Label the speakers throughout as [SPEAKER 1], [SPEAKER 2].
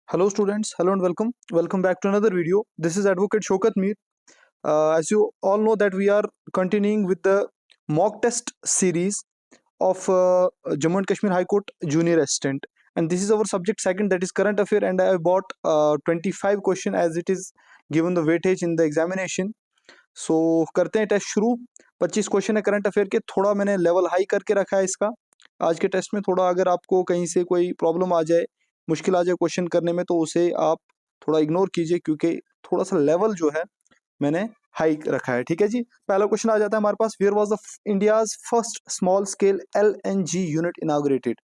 [SPEAKER 1] Hello students, hello and welcome. Welcome back to another video. This is Advocate Shokat Mir. As you all know that we are continuing with the mock test series of Jammu and Kashmir High Court Junior Assistant, and this is our subject second, that is current affair, and I bought 25 question as it is given the weightage in the examination. So करते हैं test शुरू। 25 question है current affair के, थोड़ा मैंने level high करके रखा है इसका। आज के टेस्ट में थोड़ा अगर आपको कहीं से कोई प्रॉब्लम आ जाए, मुश्किल आ जाए क्वेश्चन करने में, तो उसे आप थोड़ा इग्नोर कीजिए, क्योंकि थोड़ा सा लेवल जो है मैंने हाई रखा है। ठीक है जी। पहला क्वेश्चन आ जाता है हमारे पास, where was the India's first small scale LNG unit inaugurated.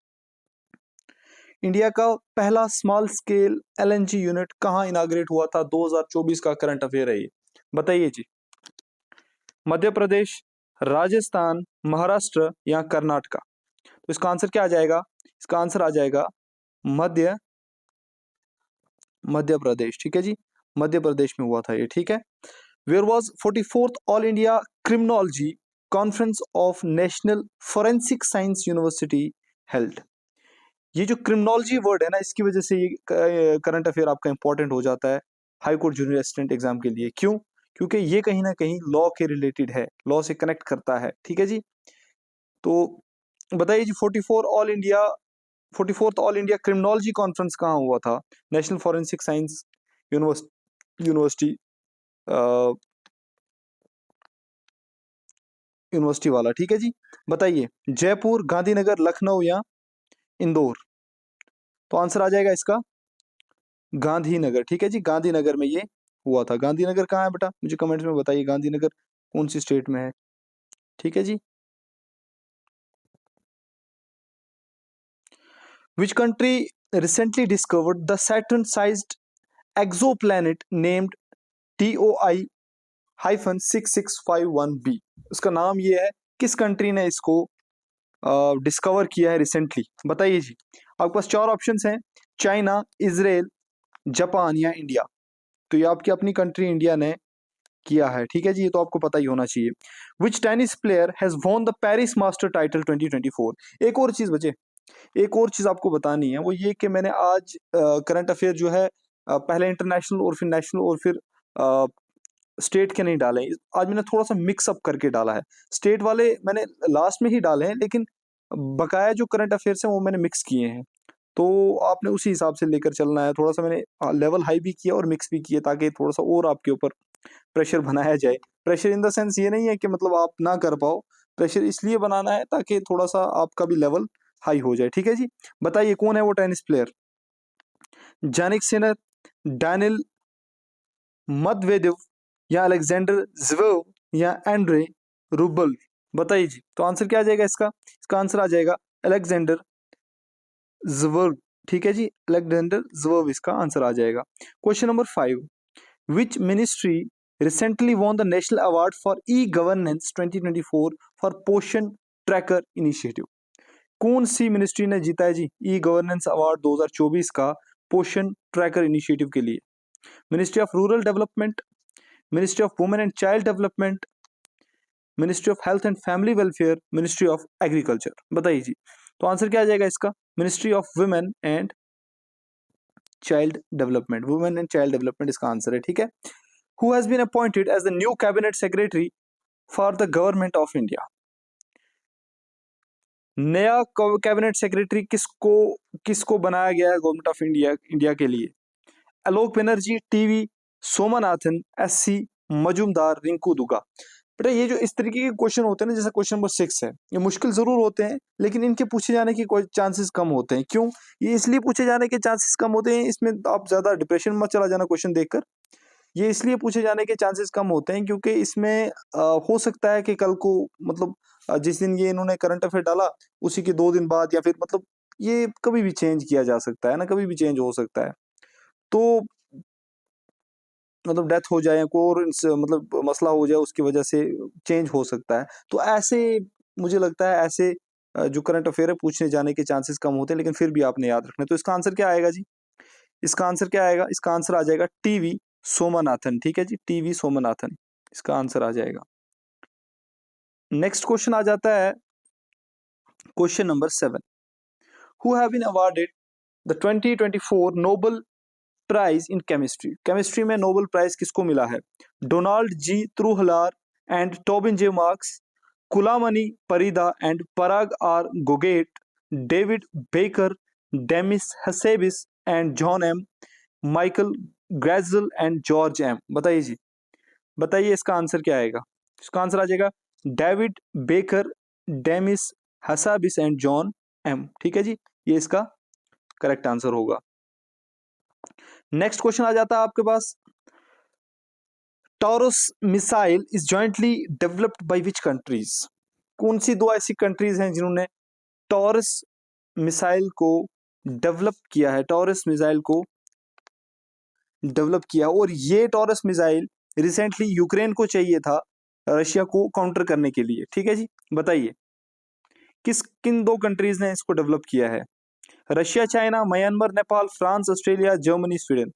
[SPEAKER 1] India का पहला स्मॉल स्केल LNG यूनिट कहाँ इनाग्रेट हुआ था? 2024 का करंट अफेयर है ये, बताइए जी। मध्य प्रदेश, राजस्थान, महाराष्ट्र या कर्नाटका? तो इसका आंसर क्या आ जाएगा? इसका आंसर आ जाएगा मध्य प्रदेश। ठीक है जी, मध्य प्रदेश में हुआ था ये। ठीक है। Where was 44th all India criminology conference of National Forensic Science University held. ये जो क्रिमिनोलॉजी वर्ड है ना, इसकी वजह से ये करंट अफेयर आपका इंपॉर्टेंट हो जाता है high court junior assistant exam के लिए। क्यों? क्योंकि ये कहीं ना कहीं लॉ के रिलेटेड है, लॉ से कनेक्ट करता है। ठीक है जी। तो बताइए जी, 44th all India criminology conference कहाँ हुआ था? National forensic science university university वाला। ठीक है जी। बताइए, जयपुर, गांधीनगर, लखनऊ या इंदौर? तो आंसर आ जाएगा इसका गांधीनगर। ठीक है जी, गांधीनगर में ये हुआ था। गांधीनगर कहाँ है बेटा? मुझे कमेंट्स में बताइए, गांधीनगर कौन सी स्टेट में है? ठीक है जी। Which country recently discovered the Saturn-sized exoplanet named TOI-6651b? उसका नाम ये है, किस कंट्री ने इसको डिस्कवर किया है रिसेंटली? बताइए जी। आपके पास चार ऑप्शंस हैं, चाइना, इजराइल, जापान या इंडिया। तो ये आपकी अपनी कंट्री इंडिया ने किया है। ठीक है जी, ये तो आपको पता ही होना चाहिए। Which tennis player has won the Paris master title 2024? एक और चीज बचे, एक और चीज आपको बतानी है, वो ये कि मैंने आज करंट अफेयर जो है पहले इंटरनेशनल और फिर नेशनल और फिर स्टेट के नहीं डाले। आज मैंने थोड़ा सा मिक्सअप करके डाला है। स्टेट वाले मैंने लास्ट में ही डाले हैं, लेकिन बकाया जो करंट अफेयर्स हैं वो मैंने मिक्स किए हैं। तो आपने उसी हिसाब से लेकर चलना है। थोड़ा सा मैंने लेवल हाई भी किया और मिक्स भी किया, ताकि थोड़ा सा और आपके ऊपर प्रेशर बनाया जाए। प्रेशर इन द सेंस ये नहीं है कि मतलब आप ना कर पाओ, प्रेशर इसलिए बनाना है ताकि थोड़ा सा आपका भी लेवल हाई हो जाए। ठीक है जी। बताइए, कौन है वो टेनिस प्लेयर? जानिक सिनर, डैनिल मदवेदेव या अलेक्जेंडर ज्वेरेव या एंड्रे रूबल? बताइए जी। तो आंसर क्या आ जाएगा इसका? इसका आंसर आ जाएगा अलेक्जेंडर ज्वेरेव। ठीक है जी, अलेक्जेंडर ज्वेरेव इसका आंसर आ जाएगा। Question number 5, which ministry recently won the National Award for E-Governance 2024 for पोषण ट्रैकर इनिशिएटिव? कौन सी मिनिस्ट्री ने जीता है जी ई गवर्नेंस अवार्ड 2024 का पोषण ट्रैकर इनिशिएटिव के लिए? Ministry of rural development, ministry of women and child development, ministry of health and family welfare, ministry of agriculture? बताइए जी। तो आंसर क्या आ जाएगा इसका? Ministry of women and child development. Women and child development इसका आंसर है। ठीक है। Who has been appointed as the new cabinet secretary for the government of India? नया कैबिनेट सेक्रेटरी किसको किसको बनाया गया है गवर्नमेंट ऑफ इंडिया के लिए? आलोक बनर्जी, टीवी सोमनाथन, SC मजूमदार, रिंकू दुगा? बेटा, ये जो इस तरीके के क्वेश्चन होते हैं ना, जैसे क्वेश्चन नंबर 6 है, ये मुश्किल जरूर होते हैं, लेकिन इनके पूछे जाने की कोई चांसेस कम होते हैं। क्यों? ये इसलिए पूछे जाने के चांसेस कम होते हैं, इसमें आप ज्यादा डिप्रेशन मत चला जाना क्वेश्चन देखकर। ये इसलिए पूछे जाने के चांसेस कम होते हैं क्योंकि इसमें हो सकता है कि कल को मतलब जिस दिन ये इन्होंने करंट अफेयर डाला उसी के 2 दिन बाद, या फिर मतलब ये कभी भी चेंज किया जा सकता है ना, कभी भी चेंज हो सकता है। तो मतलब डेथ हो जाए, कोई और मतलब मसला हो जाए, उसकी वजह से चेंज हो सकता है। तो ऐसे मुझे लगता है ऐसे जो करंट अफेयर है पूछने जाने के चांसेस कम होते हैं, लेकिन फिर भी आपने याद रखना है। तो इसका आंसर क्या आएगा जी? इसका आंसर क्या आएगा? इसका आंसर आ जाएगा टीवी सोमनाथन। ठीक है जी, टीवी सोमनाथन इसका आंसर आ जाएगा। नेक्स्ट क्वेश्चन आ जाता है question number 7, who have been awarded the 2024 Nobel prize in chemistry? Chemistry में नोबेल प्राइज किसको मिला है? Donald G Truhlar and Tobin J Marks, Kulamani Parida and Parag R Gogate, David Baker, Demis Hassabis and John M, Michael Gratzel and George M. बताइए जी, बताइए इसका answer क्या आएगा? इसका आंसर आ जाएगा David Baker, Demis Hassabis and John M. ठीक है जी, ये इसका करेक्ट आंसर होगा। नेक्स्ट क्वेश्चन आ जाता है आपके पास, Taurus missile is jointly developed by which countries? कौन सी दो ऐसी कंट्रीज हैं जिन्होंने टॉरस मिसाइल को डेवलप किया है? टॉरस मिसाइल को डेवलप किया, और ये टॉरस मिसाइल रिसेंटली यूक्रेन को चाहिए था रशिया को काउंटर करने के लिए। ठीक है जी, बताइए किन दो कंट्रीज ने इसको डेवलप किया है? Russia, China, Myanmar, Nepal, France, Australia, Germany, Sweden.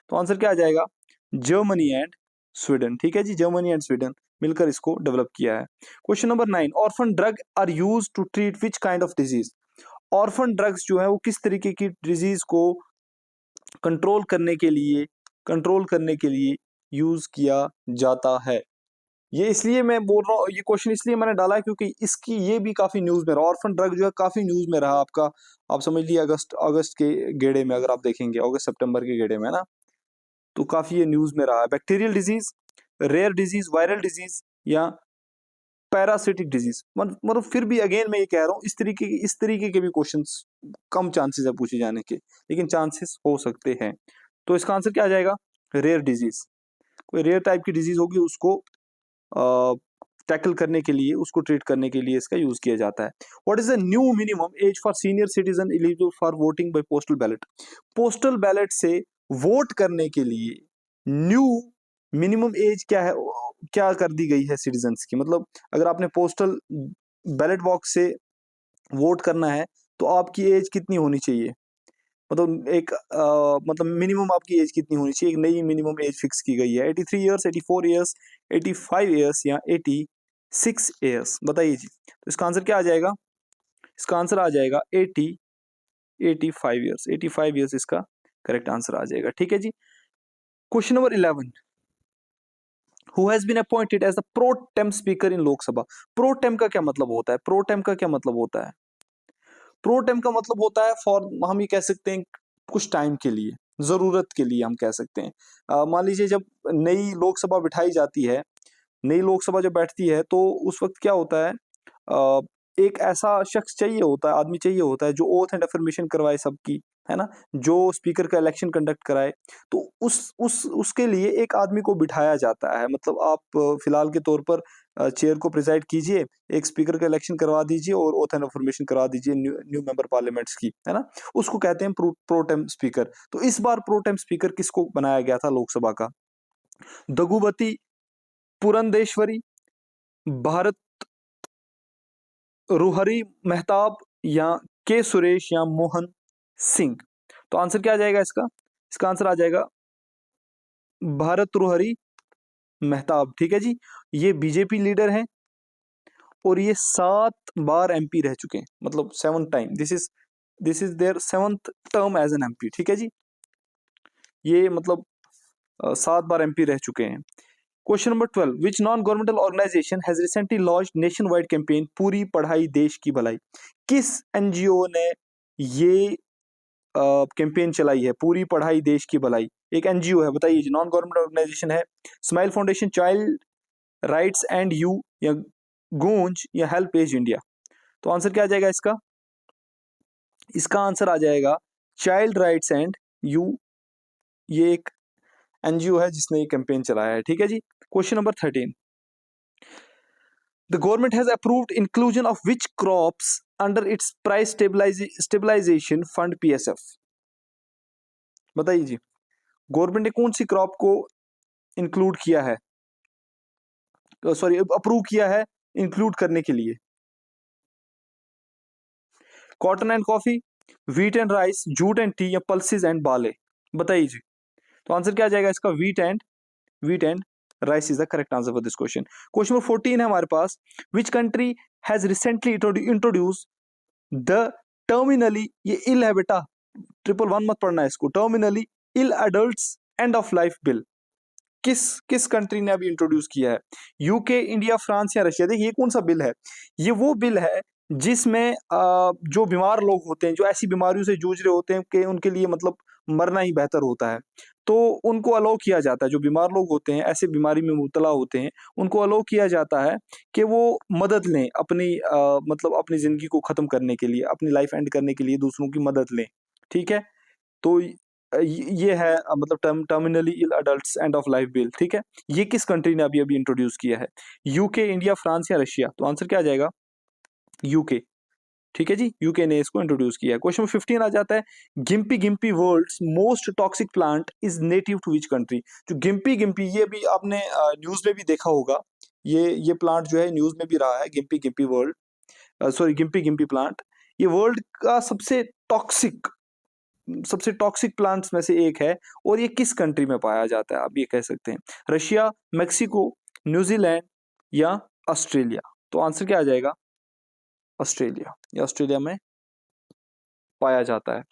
[SPEAKER 1] तो आंसर क्या आ जाएगा? Germany and Sweden. ठीक है जी, जर्मनी एंड स्वीडन मिलकर इसको डेवलप किया है। Question number 9, orphan drug are used to treat which kind of disease? Orphan drugs जो है वो किस तरीके की डिजीज को कंट्रोल करने के लिए यूज किया जाता है? ये इसलिए मैं बोल रहा हूँ, ये क्वेश्चन इसलिए मैंने डाला है क्योंकि इसकी ये भी काफी न्यूज में रहा। ऑर्फन ड्रग जो है काफी न्यूज में रहा आपका, आप समझ लीजिए अगस्त के गेड़े में, अगर आप देखेंगे अगस्त सितंबर के गेड़े में ना, तो काफी ये न्यूज में रहा है। Bacterial disease, rare disease, viral disease या पैरासिटिक डिजीज? मतलब फिर भी अगेन मैं ये कह रहा हूँ, इस तरीके के भी क्वेश्चंस कम चांसेस है पूछे जाने के, लेकिन चांसेस हो सकते हैं। तो इसका आंसर क्या आ जाएगा? Rare disease. कोई रेयर टाइप की डिजीज होगी, उसको टैकल करने के लिए, उसको ट्रीट करने के लिए इसका यूज किया जाता है। What is the new minimum age for senior citizen eligible for voting by postal ballot? Postal ballot से वोट करने के लिए न्यू मिनिमम एज क्या है, क्या कर दी गई है सिटीजन्स की? मतलब अगर आपने पोस्टल बैलेट बॉक्स से वोट करना है तो आपकी एज कितनी होनी चाहिए? मतलब मतलब मिनिमम आपकी एज कितनी होनी चाहिए? एक नई मिनिमम एज फिक्स की गई है, 83 ईयर्स, 84 ईयर्स, 85 ईयर्स या 86 ईयर्स? बताइए जी, तो इसका आंसर क्या आ जाएगा? इसका आंसर आ जाएगा 85 ईयर्स। 85 ईयर्स इसका करेक्ट आंसर आ जाएगा। ठीक है जी, question number 11, who has been appointed as the pro tem speaker in Lok Sabha? Pro tem का क्या मतलब होता है? प्रो टेम का क्या मतलब होता है? प्रो टेम का मतलब होता है फॉर, हम ये कह सकते हैं कुछ टाइम के लिए, जरूरत के लिए हम कह सकते हैं। मान लीजिए जब नई लोकसभा बिठाई जाती है, नई लोकसभा जब बैठती है, तो उस वक्त क्या होता है, अ, एक ऐसा शख्स चाहिए होता है, आदमी चाहिए होता है जो ओथ एंड अफर्मेशन करवाए सबकी, है ना, जो स्पीकर का इलेक्शन कंडक्ट कराए। तो उसके लिए एक आदमी को बिठाया जाता है। मतलब आप फिलहाल के तौर पर चेयर को प्रिसाइड कीजिए, एक स्पीकर का इलेक्शन करवा दीजिए और ओथ एंड अफर्मेशन करवा दीजिए न्यू मेंबर पार्लियामेंट्स की, है ना, उसको कहते हैं प्रोटेम स्पीकर। तो इस बार प्रोटेम स्पीकर किसको बनाया गया था लोकसभा का? दगुबती पुरंदेश्वरी, भारत रुहरी मेहताब या के सुरेश या मोहन सिंह? तो आंसर क्या आ जाएगा इसका? इसका आंसर आ जाएगा भारत रुहरी मेहताब। ठीक है जी, ये बीजेपी लीडर हैं और ये 7 बार एमपी रह चुके हैं, मतलब 7 time, this is their 7th term as an MP. ठीक है जी, ये मतलब 7 बार एमपी रह चुके हैं। Question number 12, which non governmental organisation has recently launched nation wide campaign पूरी पढ़ाई देश की भलाई? किस एनजीओ ने ये कैंपेन चलाई है, पूरी पढ़ाई देश की भलाई? एक एनजीओ है, बताइए जी, नॉन गवर्नमेंट ऑर्गेनाइजेशन है। Smile foundation, child rights and you या गूंज या हेल्प एज इंडिया? तो आंसर क्या आ जाएगा इसका? इसका आंसर आ जाएगा चाइल्ड राइट्स एंड यू। ये एक एनजीओ है जिसने ये कैंपेन चलाया है। ठीक है जी, question number 13, the government has approved inclusion of which crops under its price stabilisation fund PSF? बताइए जी, गवर्नमेंट ने कौन सी क्रॉप को इंक्लूड किया है, सॉरी अप्रूव किया है इंक्लूड करने के लिए? Cotton and coffee, wheat and rice, jute and tea या पल्सेस एंड बाले? बताइए जी, तो आंसर क्या आ जाएगा इसका? Wheat and rice is the correct answer for this question. Question number 14 है हमारे पास, which country has recently introduce the terminally, ये इल है बेटा, 111 मत पढ़ना है इसको, terminally ill adults end of life bill किस किस कंट्री ने अभी इंट्रोड्यूस किया है? यूके, इंडिया, फ्रांस या रशिया? देखिए ये कौन सा बिल है? ये वो बिल है जिसमें जो बीमार लोग होते हैं, जो ऐसी बीमारियों से जूझ रहे होते हैं कि उनके लिए मतलब मरना ही बेहतर होता है, तो उनको अलाउ किया जाता है। जो बीमार लोग होते हैं, ऐसे बीमारी में मुब्तला होते हैं, उनको अलाउ किया जाता है कि वो मदद लें अपनी मतलब अपनी ज़िंदगी को ख़त्म करने के लिए, अपनी लाइफ एंड करने के लिए दूसरों की मदद लें, ठीक है? तो ये है मतलब terminally ill adults end of life bill, ठीक है? ये किस कंट्री ने अभी-अभी इंट्रोड्यूस किया है? यूके, इंडिया, फ्रांस या रशिया? तो आंसर क्या आ जाएगा? यूके, ठीक है जी? यूके ने इसको इंट्रोड्यूस किया है। क्वेश्चन नंबर 15 आ जाता है, gympie gympie world's most toxic plant is native to which country? जो गिम्पी गिम्पी, ये भी आपने न्यूज़ में भी देखा होगा। ये प्लांट जो है न्यूज़ में भी रहा है, गिम्पी गिम्पी वर्ल्ड सॉरी गिम्पी गिम्पी प्लांट। ये वर्ल्ड का सबसे टॉक्सिक प्लांट्स में से एक है और ये किस कंट्री में पाया जाता है? आप ये कह सकते हैं रशिया, मेक्सिको, न्यूजीलैंड या ऑस्ट्रेलिया? तो आंसर क्या आ जाएगा? ऑस्ट्रेलिया। या ऑस्ट्रेलिया में पाया जाता है।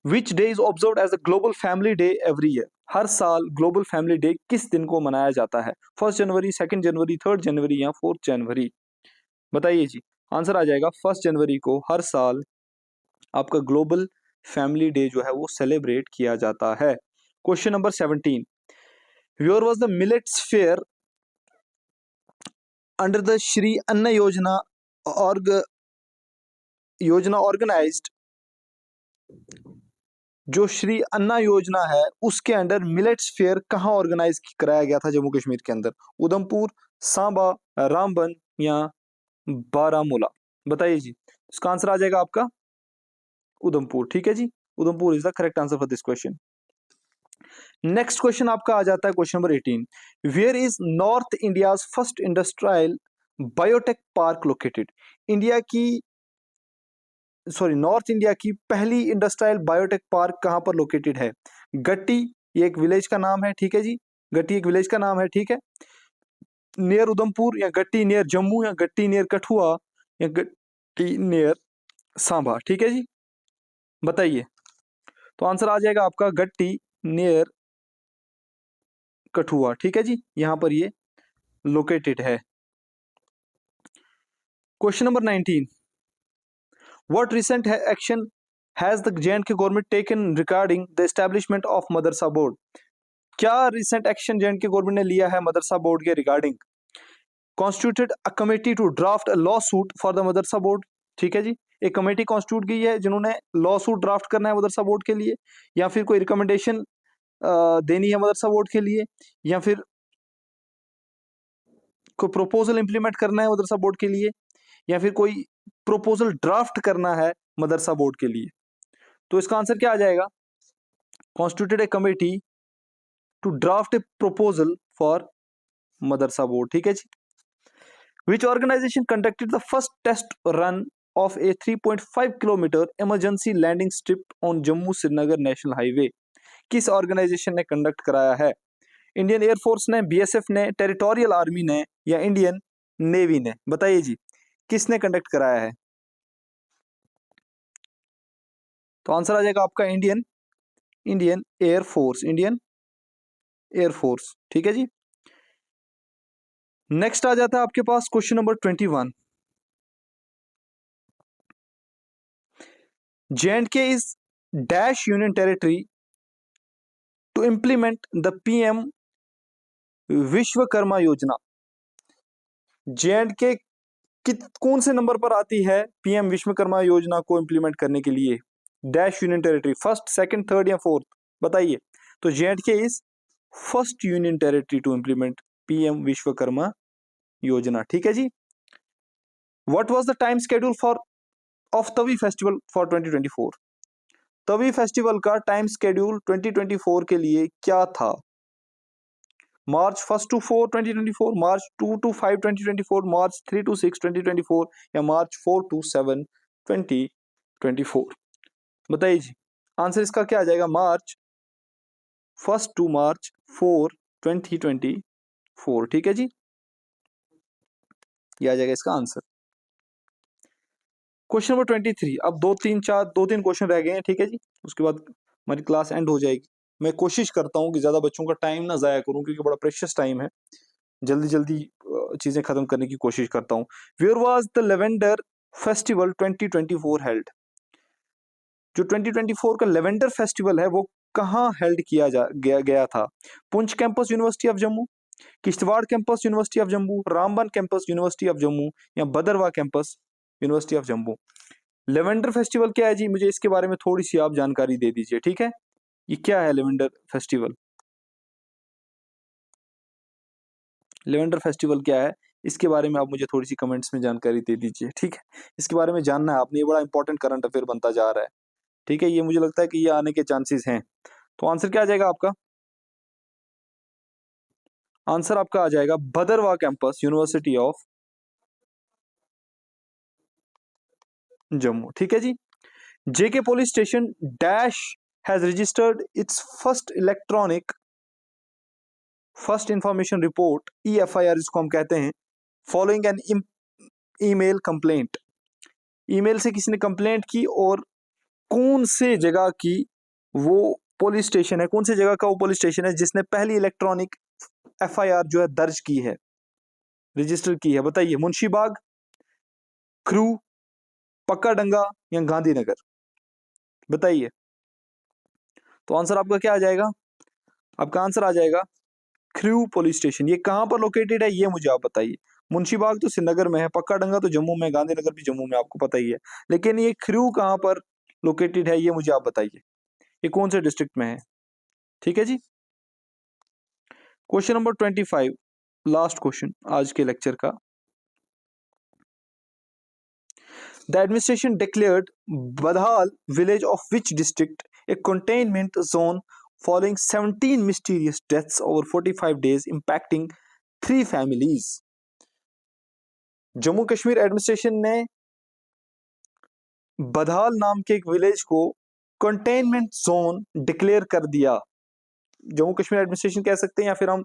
[SPEAKER 1] Which day is observe as a global family day every year? हर साल ग्लोबल फैमिली डे किस दिन को मनाया जाता है? 1 जनवरी, 2 जनवरी, 3 जनवरी या 4 जनवरी? बताइए जी। आंसर आ जाएगा 1 जनवरी को हर साल आपका ग्लोबल फैमिली डे जो है वो सेलिब्रेट किया जाता है। Question number 17, where was the millets fair under the Shri Anna Yojana organized? जो श्री अन्ना योजना है उसके अंडर मिलेट्स फेयर कहाँ ऑर्गेनाइज कराया गया था जम्मू कश्मीर के अंदर? उधमपुर, सांबा, रामबन या बारामूला? बताइए जी। इसका आंसर आ जाएगा आपका उधमपुर, ठीक है जी? Udhampur is the correct answer for this question. Next question आपका आ जाता है question number 18, where is north India's first industrial biotech park located? North India की पहली इंडस्ट्रियल बायोटेक पार्क कहां पर लोकेटेड है? गट्टी, ये एक विलेज का नाम है, ठीक है जी? गट्टी एक विलेज का नाम है, ठीक है? नियर उधमपुर या गट्टी नियर जम्मू या गट्टी नियर कठुआ या गट्टी नियर सांबा? ठीक है जी, बताइए। तो आंसर आ जाएगा आपका गट्टी नियर कठुआ, ठीक है जी? यहां पर ये लोकेटेड है। Question number 19, what recent action has the J&K government taken regarding the establishment of madrasa board? क्या रिसेंट एक्शन J&K गवर्नमेंट ने लिया है मदरसा बोर्ड के regarding? Constituted a committee to draft a law suit for the madrasa board, ठीक है जी? एक committee constitute की है जिन्होंने लॉ सूट ड्राफ्ट करना है मदरसा बोर्ड के लिए, या फिर कोई रिकमेंडेशन देनी है मदरसा बोर्ड के लिए, या फिर कोई प्रोपोजल इंप्लीमेंट करना है मदरसा बोर्ड के लिए, या फिर कोई प्रोपोजल ड्राफ्ट करना है मदरसा बोर्ड के लिए? तो इसका आंसर क्या आ जाएगा? Constituted a committee to draft a proposal for madrasa board, ठीक है जी? Which organization conducted the first test run of a 3.5 kilometre emergency landing strip on Jammu Srinagar National Highway? किस ऑर्गेनाइजेशन ने कंडक्ट कराया है? इंडियन एयरफोर्स ने, BSF ने, territorial army ने या इंडियन नेवी ने? बताइए जी, किसने कंडक्ट कराया है? तो आंसर आ जाएगा आपका इंडियन एयरफोर्स, ठीक है जी? नेक्स्ट आ जाता है आपके पास question number 21, J&K is dash union territory to implement the PM Vishwakarma योजना? J&K कौन से नंबर पर आती है पीएम विश्वकर्मा योजना को इंप्लीमेंट करने के लिए? Dash union territory, first, second, third या फोर्थ? बताइए। तो J&K is first union territory to implement PM Vishwakarma Yojana, ठीक है जी? What was the time schedule of Tawi festival for 2024? Tawi festival का टाइम शेड्यूल 2024 के लिए क्या था? मार्च 1 to 4 2024, March 2 to 5 2024, March 3 to 6 2024 या मार्च 4 to 7 2024? बताइए जी। आंसर इसका क्या आ जाएगा? मार्च 1 to मार्च 4 2024, ठीक है जी? ये आ जाएगा इसका आंसर। क्वेश्चन नंबर 23, अब दो तीन क्वेश्चन रह गए हैं, ठीक है जी? उसके बाद हमारी क्लास एंड हो जाएगी। मैं कोशिश करता हूँ कि ज़्यादा बच्चों का टाइम ना ज़ाया करूँ, क्योंकि बड़ा प्रेशियस टाइम है, जल्दी जल्दी चीज़ें ख़त्म करने की कोशिश करता हूँ। Where was the lavender festival 2024 held? जो 2024 का लेवेंडर फेस्टिवल है वो कहाँ हेल्ड किया गया था? Poonch campus university of Jammu, Kishtwar campus university of Jammu, Ramban campus university of Jammu, या Bhaderwah campus university of Jammu? Lavender festival क्या है जी, मुझे इसके बारे में थोड़ी सी आप जानकारी दे दीजिए, ठीक है? ये क्या है लेवेंडर फेस्टिवल? लेवेंडर फेस्टिवल क्या है, इसके बारे में आप मुझे थोड़ी सी कमेंट्स में जानकारी दे दीजिए, ठीक है? इसके बारे में जानना है आपने, ये बड़ा इंपॉर्टेंट करंट अफेयर बनता जा रहा है, ठीक है? ये मुझे लगता है कि ये आने के चांसेस हैं। तो आंसर क्या आ जाएगा आपका? आंसर आपका आ जाएगा Bhaderwah campus university of Jammu, ठीक है जी। JK police station dash has registered its first information report, EFIR इसको हम कहते हैं, following an email complaint. Email से किसी ने कंप्लेंट की, और कौन से जगह की वो पुलिस स्टेशन है, कौन सी जगह का वो पुलिस स्टेशन है जिसने पहली इलेक्ट्रॉनिक FIR जो है दर्ज की है, रजिस्टर की है? बताइए, मुंशीबाग, क्रू, पक्का डंगा, या गांधीनगर? बताइए। तो आंसर आपका क्या आ जाएगा? आपका आंसर आ जाएगा क्रू पुलिस स्टेशन। ये कहां पर लोकेटेड है ये मुझे आप बताइए। मुंशीबाग तो श्रीनगर में है, पक्का डंगा तो जम्मू में, गांधीनगर भी जम्मू में, आपको पता ही है, लेकिन ये क्रू कहां पर लोकेटेड है ये मुझे आप बताइए, ये कौन से डिस्ट्रिक्ट में है? ठीक है जी। क्वेश्चन नंबर 25, लास्ट क्वेश्चन आज के लेक्चर का। द एडमिनिस्ट्रेशन डिक्लेयर्ड बदहाल village of which district A containment zone following 17 mysterious deaths over 45 days impacting 3 families? Jammu Kashmir administration ने बदहाल नाम के एक विलेज को कंटेनमेंट जोन डिक्लेयर कर दिया। जम्मू कश्मीर एडमिनिस्ट्रेशन कह सकते हैं, या फिर हम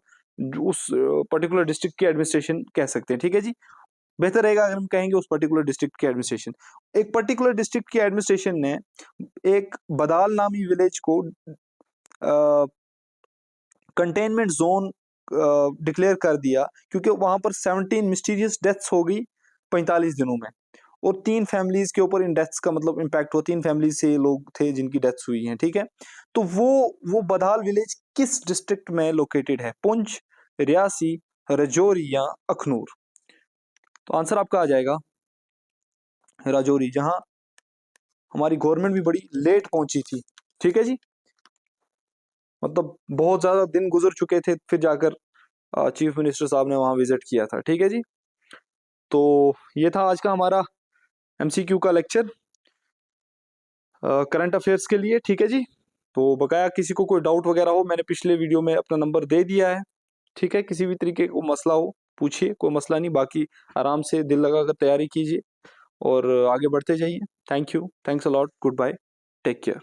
[SPEAKER 1] उस पर्टिकुलर डिस्ट्रिक्ट की एडमिनिस्ट्रेशन कह सकते हैं, ठीक है जी। बेहतर रहेगा अगर हम कहेंगे उस पर्टिकुलर डिस्ट्रिक्ट की एडमिनिस्ट्रेशन। एक पर्टिकुलर डिस्ट्रिक्ट की एडमिनिस्ट्रेशन ने एक बदाल नामी विलेज को कंटेनमेंट जोन डिक्लेयर कर दिया, क्योंकि वहां पर 17 मिस्टीरियस डेथ्स हो गई 45 दिनों में, और 3 फैमिलीज के ऊपर इन डेथ्स का मतलब इम्पैक्ट हुआ। 3 फैमिलीज से लोग थे जिनकी डेथ्स हुई हैं, ठीक है। तो वो बदाल विलेज किस डिस्ट्रिक्ट में लोकेटेड है? पुंछ, रियासी, राजौरी, या अखनूर? तो आंसर आपका आ जाएगा राजौरी, जहां हमारी गवर्नमेंट भी बड़ी लेट पहुंची थी, ठीक है जी। मतलब बहुत ज्यादा दिन गुजर चुके थे, फिर जाकर चीफ मिनिस्टर साहब ने वहां विजिट किया था, ठीक है जी। तो ये था आज का हमारा MCQ का लेक्चर करंट अफेयर्स के लिए, ठीक है जी। तो बकाया किसी को कोई डाउट वगैरह हो, मैंने पिछले वीडियो में अपना नंबर दे दिया है, ठीक है। किसी भी तरीके को मसला हो पूछिए, कोई मसला नहीं, बाकी आराम से दिल लगाकर तैयारी कीजिए और आगे बढ़ते जाइए। Thank you, thanks a lot, goodbye, take care.